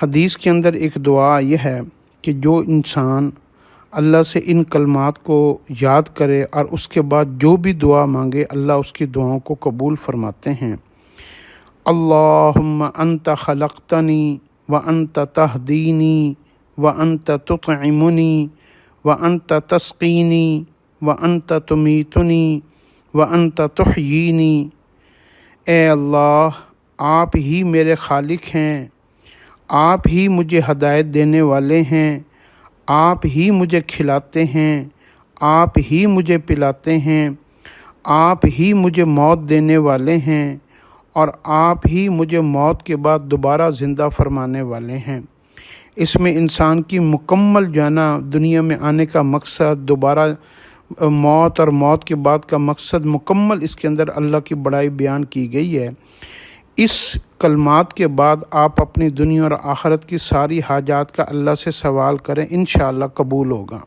حدیث کے اندر ایک دعا یہ ہے کہ جو انسان اللہ سے ان کلمات کو یاد کرے اور اس کے بعد جو بھی دعا مانگے اللہ اس کی دعاؤں کو قبول فرماتے ہیں۔ اللہم انت خلقتنی وانت تہدینی وانت تطعمنی وانت تسقینی وانت تمیتنی وانت تحیینی۔ اے اللہ، آپ ہی میرے خالق ہیں، آپ ہی مجھے ہدایت دینے والے ہیں، آپ ہی مجھے کھلاتے ہیں، آپ ہی مجھے پلاتے ہیں، آپ ہی مجھے موت دینے والے ہیں اور آپ ہی مجھے موت کے بعد دوبارہ زندہ فرمانے والے ہیں۔ اس میں انسان کی مکمل جو ہے نا دنیا میں آنے کا مقصد، دوبارہ موت اور موت کے بعد کا مقصد مکمل اس کے اندر اللہ کی بڑائی بیان کی گئی ہے۔ اس کلمات کے بعد آپ اپنی دنیا اور آخرت کی ساری حاجات کا اللہ سے سوال کریں، انشاءاللہ قبول ہوگا۔